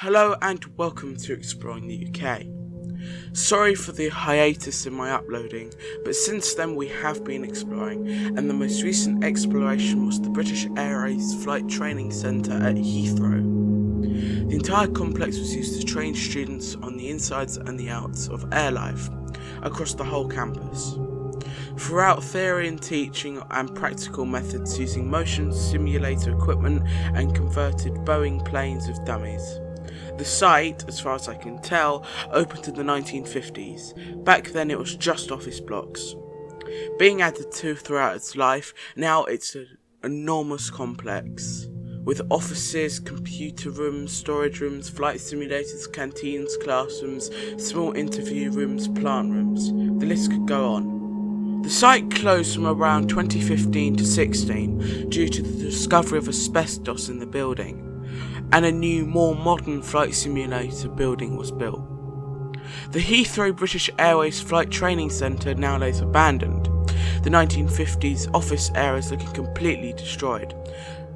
Hello and welcome to Exploring the UK. Sorry for the hiatus in my uploading, but since then we have been exploring, and the most recent exploration was the British Airways Flight Training Centre at Heathrow. The entire complex was used to train students on the insides and the outs of air life across the whole campus. Throughout theory and teaching and practical methods using motion simulator equipment and converted Boeing planes with dummies. The site, as far as I can tell, opened in the 1950s. Back then it was just office blocks. Being added to throughout its life, now it's an enormous complex. With offices, computer rooms, storage rooms, flight simulators, canteens, classrooms, small interview rooms, plant rooms. The list could go on. The site closed from around 2015 to 16 due to the discovery of asbestos in the building, and a new, more modern flight simulator building was built. The Heathrow British Airways Flight Training Centre now lays abandoned. The 1950s office area is looking completely destroyed.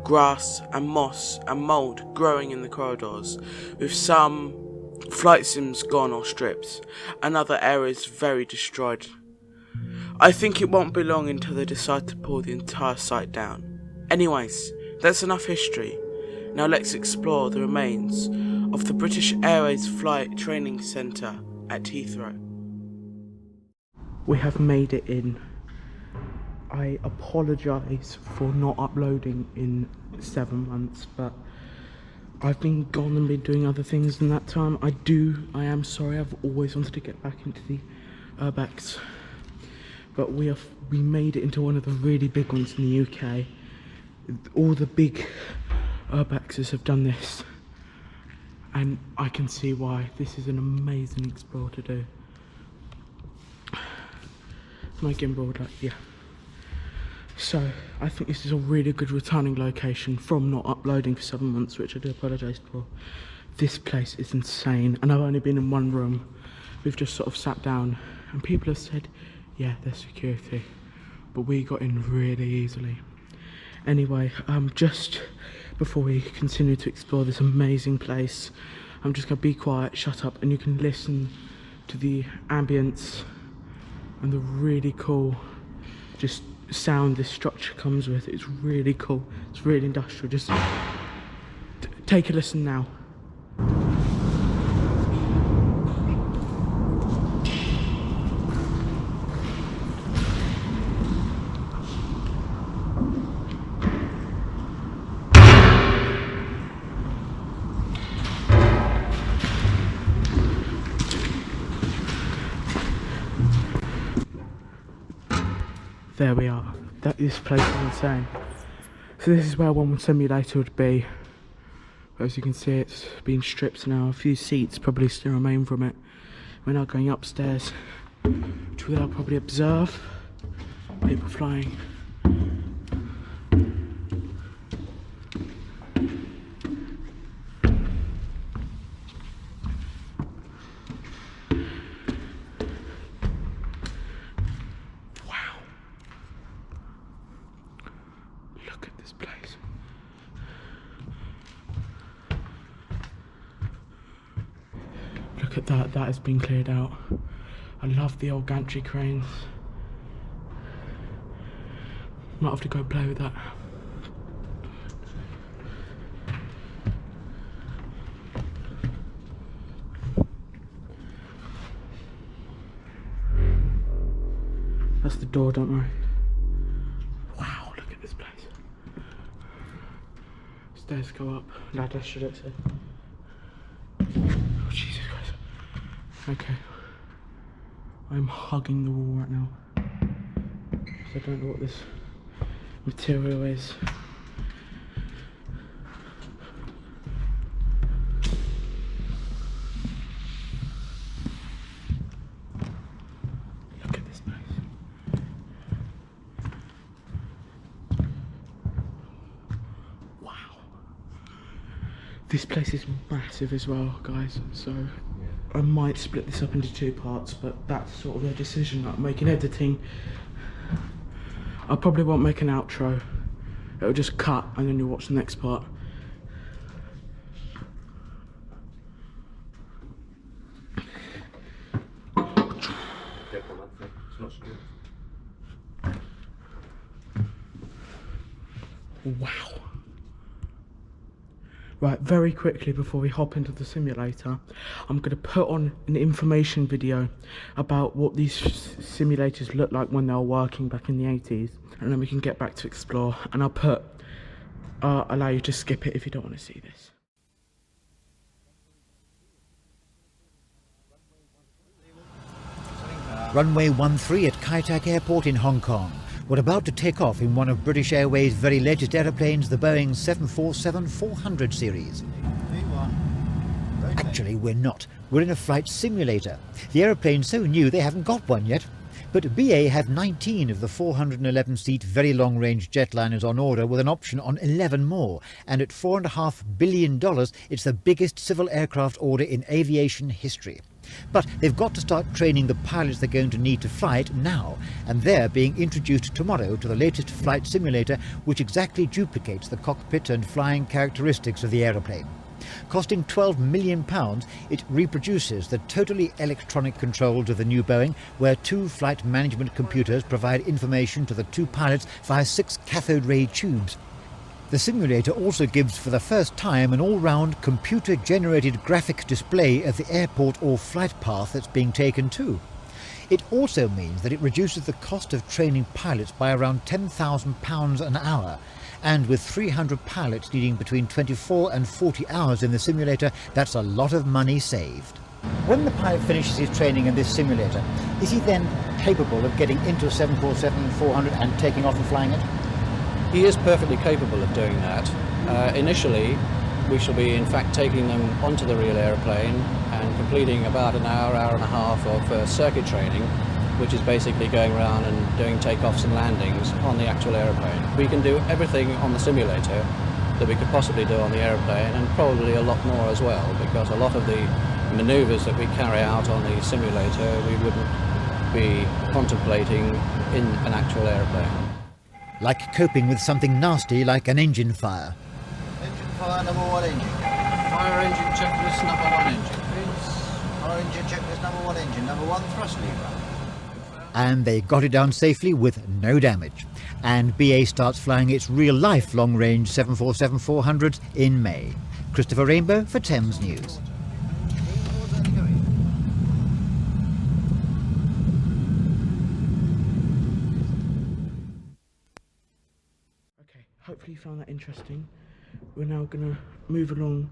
Grass and moss and mould growing in the corridors, with some flight sims gone or stripped, and other areas very destroyed. I think it won't be long until they decide to pull the entire site down. Anyways, that's enough history. Now let's explore the remains of the British Airways Flight Training Centre at Heathrow. We have made it in. I apologise for not uploading in 7 months, but I've been gone and been doing other things in that time. I am sorry, I've always wanted to get back into the urbex, but we made it into one of the really big ones in the UK. All the big urbexes have done this, and I can see why. This is an amazing explore to do. My gimbal, yeah. So I think this is a really good returning location from not uploading for 7 months, which I do apologise for. This place is insane, and I've only been in one room. We've just sort of sat down, and people have said, yeah, there's security, but we got in really easily. Anyway, just before we continue to explore this amazing place, I'm just going to be quiet, shut up, and you can listen to the ambience and the really cool just sound this structure comes with. It's really cool, it's really industrial. Just take a listen now. There we are. This place is insane. So this is where one simulator would be. As you can see, it's been stripped now. A few seats probably still remain from it. We're now going upstairs to where I'll probably observe people flying. Look at that, that has been cleared out. I love the old gantry cranes. Might have to go play with that. That's the door, don't worry. Wow, look at this place. Stairs go up. Ladder, should I say. Oh, Jesus Christ. Okay. I'm hugging the wall right now. So I don't know what this material is. Look at this place. Wow. This place is massive as well, guys, so I might split this up into 2 parts, but that's sort of a decision that I'm making editing. I probably won't make an outro. It'll just cut and then you'll watch the next part. Right, very quickly before we hop into the simulator, I'm going to put on an information video about what these simulators looked like when they were working back in the 80s, and then we can get back to explore, and I'll allow you to skip it if you don't want to see this. Runway 13 at Kai Tak Airport in Hong Kong. We're about to take off in one of British Airways' very latest aeroplanes, the Boeing 747-400 series. Actually, we're not. We're in a flight simulator. The aeroplane's so new they haven't got one yet. But BA have 19 of the 411-seat very long-range jetliners on order with an option on 11 more. And at $4.5 billion, it's the biggest civil aircraft order in aviation history. But they've got to start training the pilots they're going to need to fly it now, and they're being introduced tomorrow to the latest flight simulator, which exactly duplicates the cockpit and flying characteristics of the aeroplane. Costing £12 million, it reproduces the totally electronic controls of the new Boeing, where 2 flight management computers provide information to the 2 pilots via 6 cathode ray tubes. The simulator also gives for the first time an all-round computer-generated graphic display of the airport or flight path that's being taken too. It also means that it reduces the cost of training pilots by around £10,000 an hour, and with 300 pilots needing between 24 and 40 hours in the simulator, that's a lot of money saved. When the pilot finishes his training in this simulator, is he then capable of getting into a 747-400 and taking off and flying it? He is perfectly capable of doing that. Initially, we shall be in fact taking them onto the real aeroplane and completing about an hour, hour and a half of circuit training, which is basically going around and doing takeoffs and landings on the actual aeroplane. We can do everything on the simulator that we could possibly do on the aeroplane, and probably a lot more as well, because a lot of the manoeuvres that we carry out on the simulator we wouldn't be contemplating in an actual aeroplane. Like coping with something nasty like an engine fire. Engine fire, number 1 engine. Fire engine checklist, number 1 engine, please. Fire engine checklist, number 1 engine. Number 1 thrust lever. And they got it down safely with no damage. And BA starts flying its real-life long-range 747-400s in May. Christopher Rainbow for Thames News. Hopefully you found that interesting. We're now gonna move along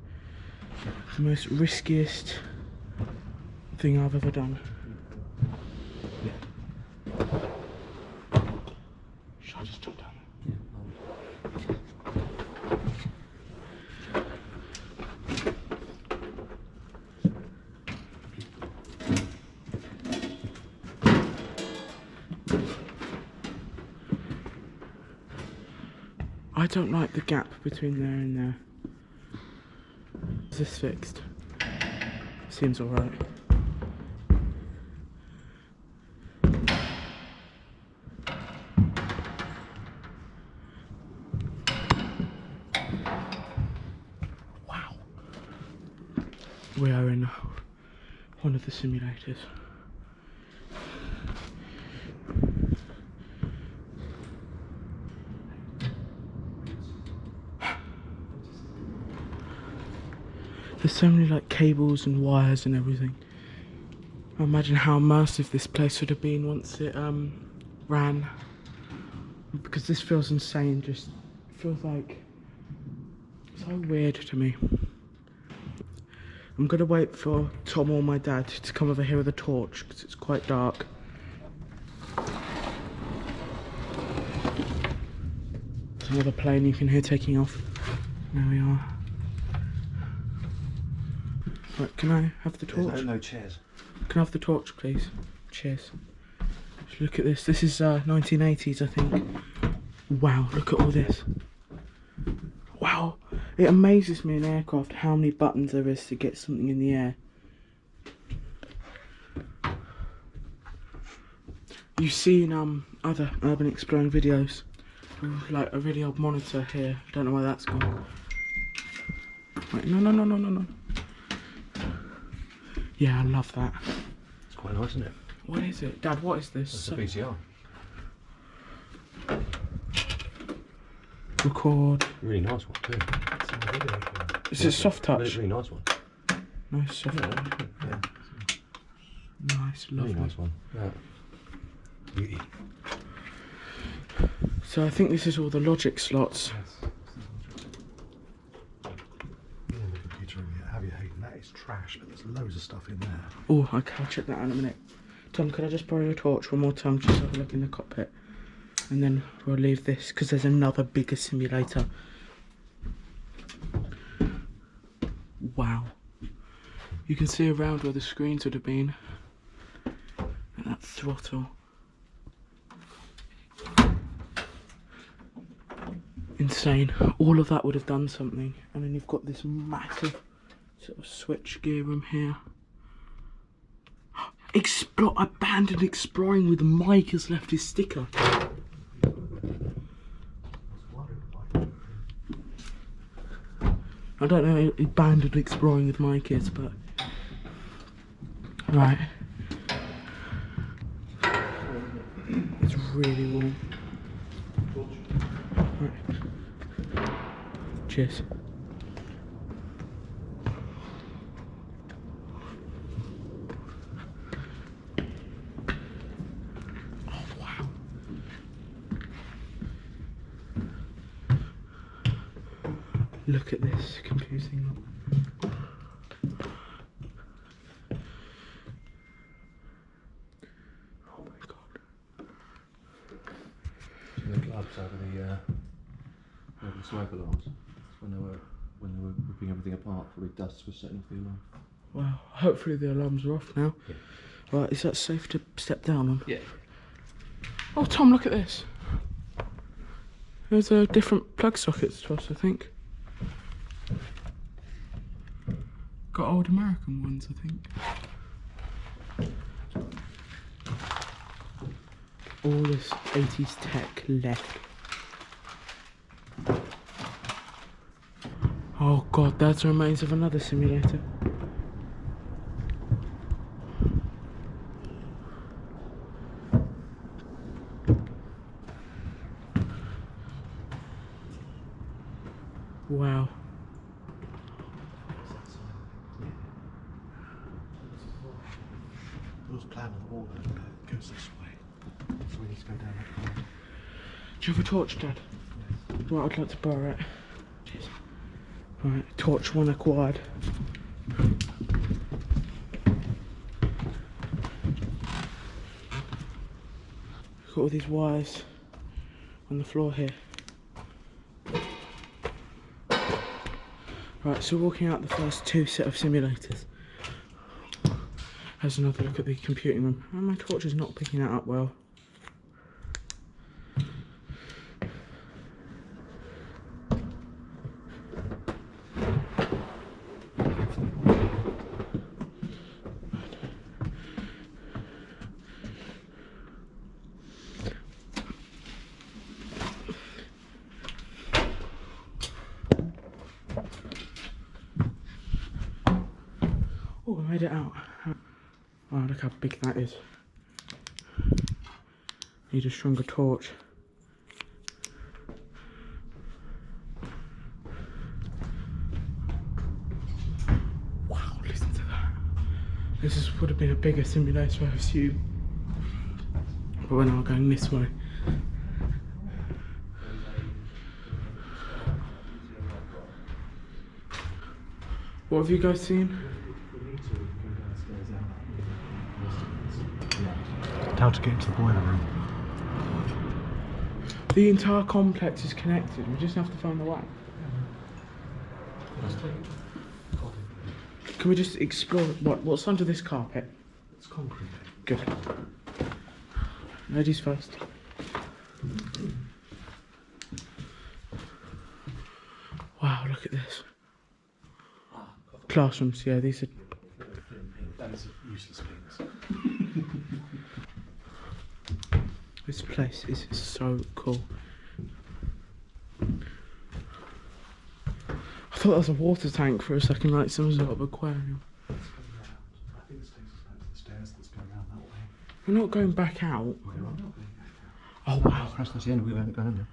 the most riskiest thing I've ever done. Should I just jump down? I don't like the gap between there and there. Is this fixed? Seems alright. Wow. We are in one of the simulators. There's so many like cables and wires and everything. I imagine how immersive this place would have been once it ran. Because this feels insane, just feels like so weird to me. I'm gonna wait for Tom or my dad to come over here with a torch because it's quite dark. There's another plane you can hear taking off. There we are. Right, can I have the torch? No chairs. Can I have the torch, please? Cheers. Just look at this. This is 1980s, I think. Wow, look at all this. Wow. It amazes me in aircraft how many buttons there is to get something in the air. You've seen other urban exploring videos. Like a really old monitor here. Don't know where that's gone. Wait, no. Yeah, I love that. It's quite nice, isn't it? What is it? Dad, what is this? It's a VCR. record. Really nice one too. Is it soft touch? Really nice one. Nice soft touch. Yeah. Nice, lovely. Really nice one. Yeah. Beauty. So I think this is all the logic slots. Yes. In the computer room, have you hated that? Is trash, but there's loads of stuff in there. Oh, okay, I'll check that out in a minute. Tom, could I just borrow your torch one more time, just have a look in the cockpit? And then we'll leave this, because there's another bigger simulator. Wow. You can see around where the screens would have been. And that throttle. Insane. All of that would have done something. And then you've got this massive sort of switch gear room here. Abandoned exploring with Mike has left his sticker. I don't know who abandoned exploring with Mike is, but right. It's really warm. Right. Cheers. Look at this confusing look. Oh my god. The gloves over the smoke alarms. That's when they were ripping everything apart. Probably dust was setting off the alarm. Well, hopefully the alarms are off now. Yeah. Right, is that safe to step down on? Yeah. Oh Tom, look at this. There's different plug sockets to us, I think. Got old American ones, I think. All this 80s tech left. Oh god, that's the remains of another simulator. Wow. There was a plan on the wall that goes this way. So we need to go down that corridor. Do you have a torch, Dad? Right, I'd like to borrow it. Cheers. Right, torch one acquired. Got all these wires on the floor here. Right, so walking out the first two set of simulators. Has another look at the computing room. Oh, my torch is not picking that up well. Oh, I made it out. Wow, look how big that is. Need a stronger torch. Wow, listen to that. This would have been a bigger simulator, I assume. But we're now going this way. What have you guys seen? How to get into the boiler room. The entire complex is connected. We just have to find the way. Can we just explore what's under this carpet? It's concrete. Good. Ladies first. Wow, look at this. Classrooms, yeah, these are. That is useless penis. This place is so cool. I thought that was a water tank for a second, like some sort of aquarium. I think this takes us back to the stairs that's going around that way. We're not going back out. We're not going back out. Oh wow. Press this in, we haven't gone in there.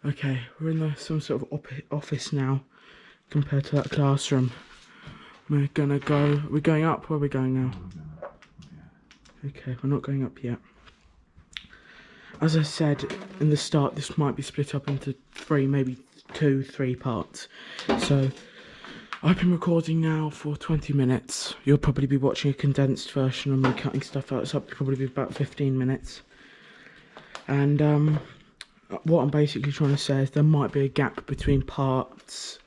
Okay, we're in some sort of office now compared to that classroom. We're going up. Where are we going now? Okay, we're not going up yet. As I said in the start, this might be split up into maybe 2-3 parts. So I've been recording now for 20 minutes. You'll probably be watching a condensed version of me cutting stuff out. So it'll probably be about 15 minutes. And what I'm basically trying to say is there might be a gap between parts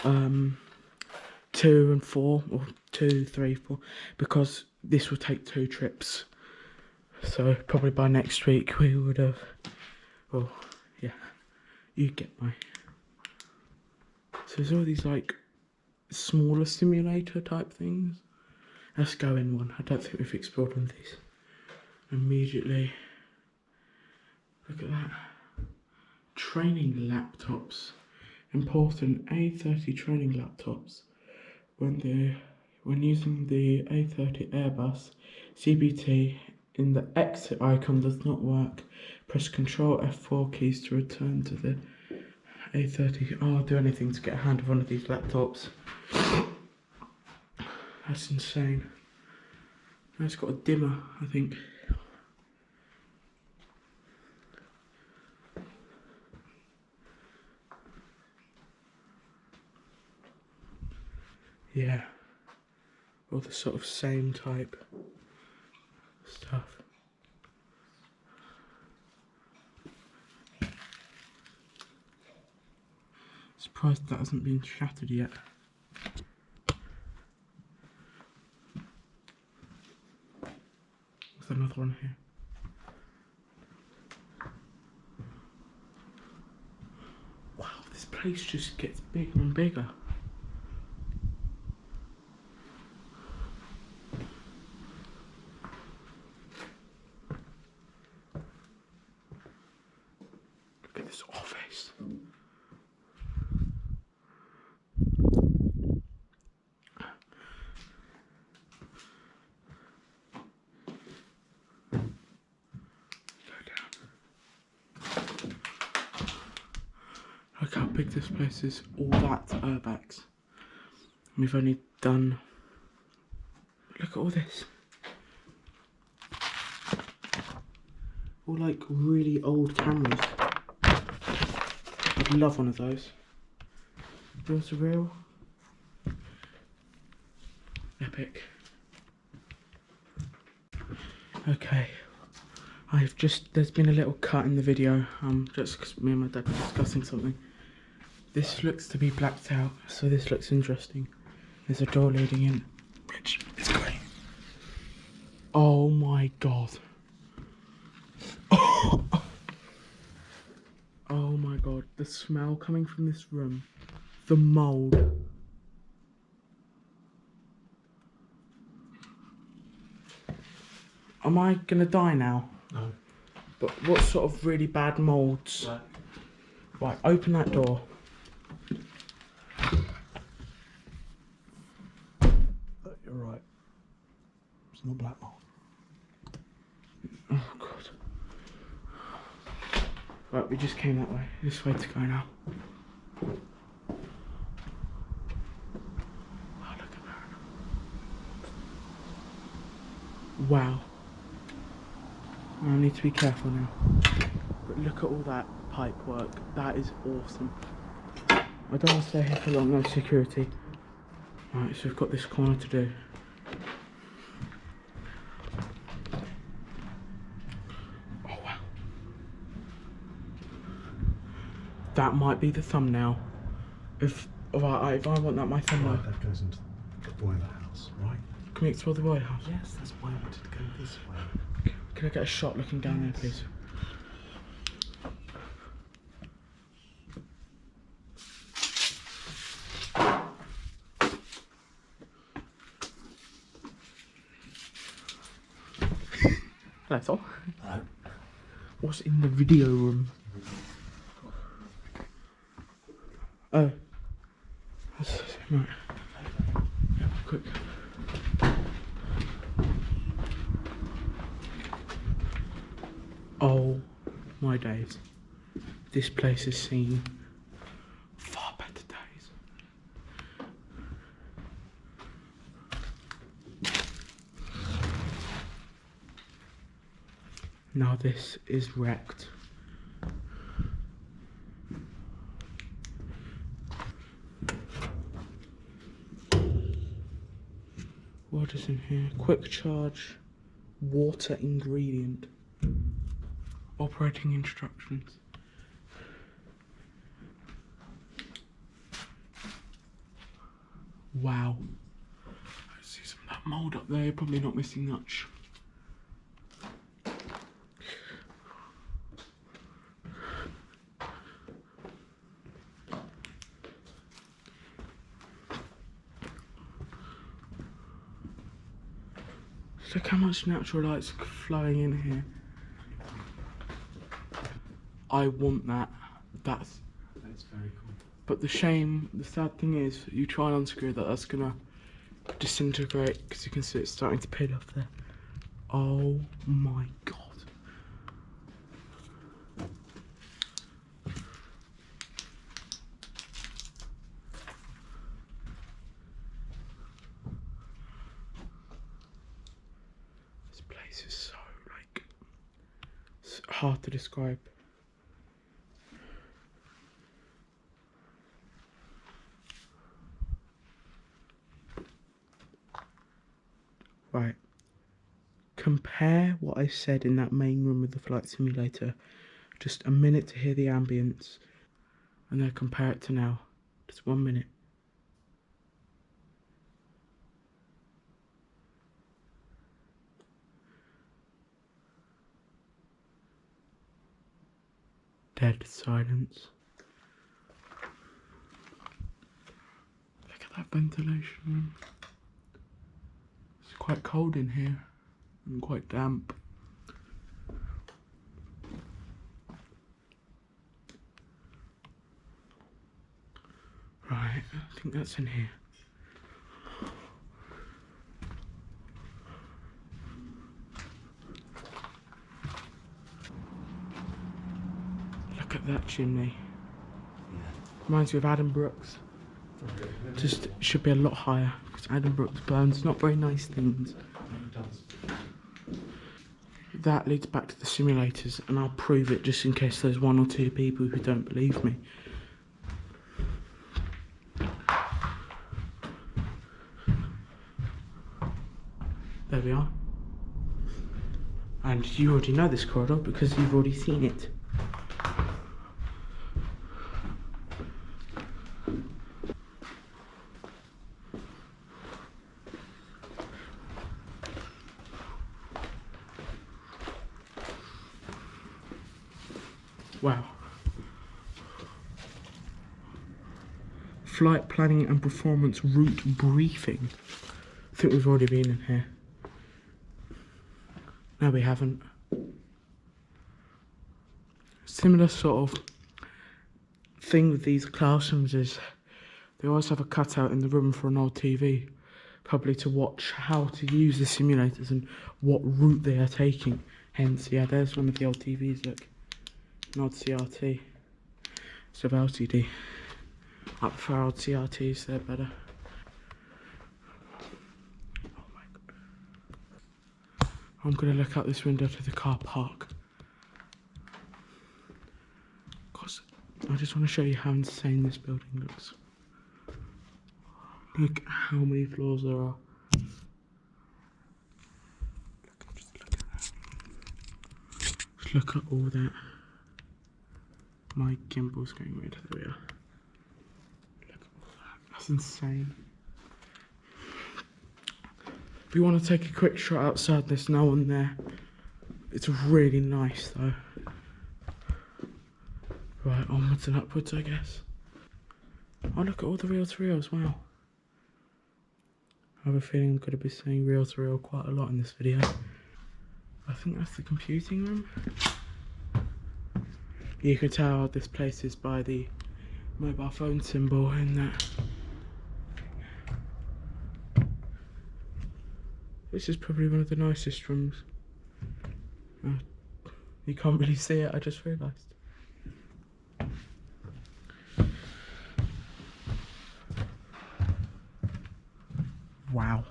2 and 4, or 2, 3, 4, because this will take 2 trips. So probably by next week we would have, well, yeah, you get my. So there's all these like smaller simulator type things. Let's go in one. I don't think we've explored one of these. Immediately, look at that. Training laptops. Important A30 training laptops. When using the A30 Airbus CBT, in the exit icon does not work. Press Ctrl F4 keys to return to the A30. Oh, I'll do anything to get a hand of one of these laptops. That's insane. It's got a dimmer, I think. Yeah, all the sort of same type stuff. Surprised that hasn't been shattered yet. There's another one here. Wow, this place just gets bigger and bigger. This office. Look how big this place is. All that airbags. We've only done. Look at all this. All like really old cameras. I'd love one of those. Yours are real. Epic. Okay. There's been a little cut in the video, just because me and my dad were discussing something. This looks to be blacked out, so this looks interesting. There's a door leading in, which is great. Oh my god. Oh my god, the smell coming from this room. The mould. Am I gonna die now? No. But what sort of really bad moulds? Right, open that door. You're right. It's not black mold. Oh god. Right, we just came that way. This way to go now. Oh, look at that. Wow. I need to be careful now. But look at all that pipe work. That is awesome. I don't want to stay here for long, no security. Right, so we've got this corner to do. Oh wow. That might be the thumbnail. If I want that my thumbnail. Right, that goes into the boiler house, right? Can we explore the boiler house? Yes, that's why I wanted to go this way. Can I get a shot looking down there, please? Hello, Tom. Hello. What's in the video room? Oh. Right. Yeah, quick. Oh my days. This place has seen far better days. Now this is wrecked. What is in here? Quick charge, water ingredient, operating instructions. Wow. I see some of that mould up there, probably not missing much. Look how much natural light's flowing in here. I want that. That's very cool. But the sad thing is, you try and unscrew that, that's gonna disintegrate, because you can see it's starting to peel off there. Oh my god. This place is so, like, it's hard to describe. Right, compare what I said in that main room with the flight simulator, just a minute to hear the ambience, and then compare it to now, just 1 minute. Dead silence. Look at that ventilation room. It's quite cold in here and quite damp. Right, I think that's in here. Look at that chimney. Reminds me of Adam Brooks. Just should be a lot higher, because Adam Brooks burns not very nice things. That leads back to the simulators, and I'll prove it just in case there's 1 or 2 people who don't believe me. There we are. And you already know this corridor because you've already seen it. Wow. Flight planning and performance route briefing. I think we've already been in here. No, we haven't. Similar sort of thing with these classrooms is they always have a cutout in the room for an old TV, probably to watch how to use the simulators and what route they are taking. Hence, yeah, there's one of the old TVs, look. An old CRT. Instead of LCD. I prefer old CRTs, they're better. I'm going to look out this window to the car park. Because I just want to show you how insane this building looks. Look how many floors there are. Just look at all that. My gimbal's going weird. There we are. Look at all that. That's insane. If you want to take a quick shot outside, there's no one there. It's really nice though. Right, onwards and upwards, I guess. Oh, look at all the reel-to-reels, wow. I have a feeling I'm going to be saying reel-to-reel quite a lot in this video. I think that's the computing room. You can tell this place is by the mobile phone symbol in that. This is probably one of the nicest rooms. You can't really see it, I just realised. Wow.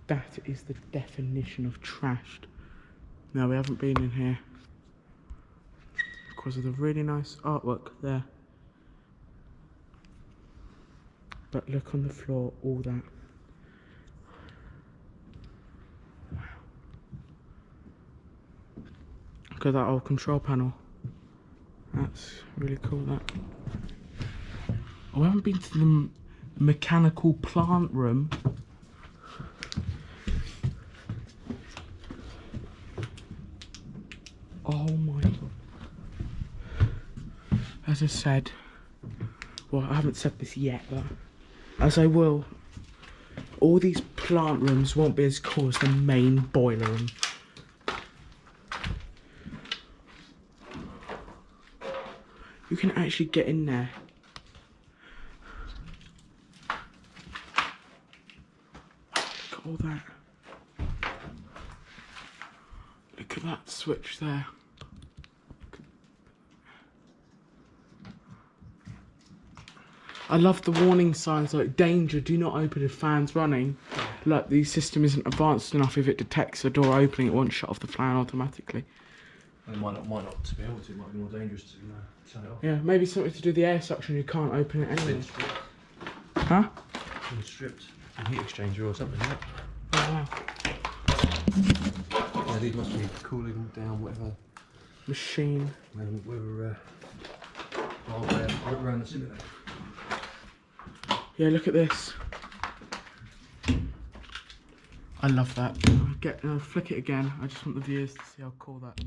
That is the definition of trashed. No, we haven't been in here because of the really nice artwork there. But look on the floor, all that. Wow. Look at that old control panel. That's really cool, that. Oh, I haven't been to the mechanical plant room. Oh my god. As I said, well, I haven't said this yet, but as I will, all these plant rooms won't be as cool as the main boiler room. You can actually get in there. Look at all that. Look at that switch there. I love the warning signs like danger, do not open if fans running. Like the system isn't advanced enough, if it detects a door opening it won't shut off the fan automatically. And it might not to be able to, it might be more dangerous to turn it off. Yeah, maybe something to do with the air suction, you can't open it anyway. Huh? It's been stripped. A heat exchanger or something, isn't it? Oh wow. Yeah, these must be cooling down whatever Machine. when we're around the simulator. Yeah, look at this. I love that. I'll flick it again. I just want the viewers to see how cool that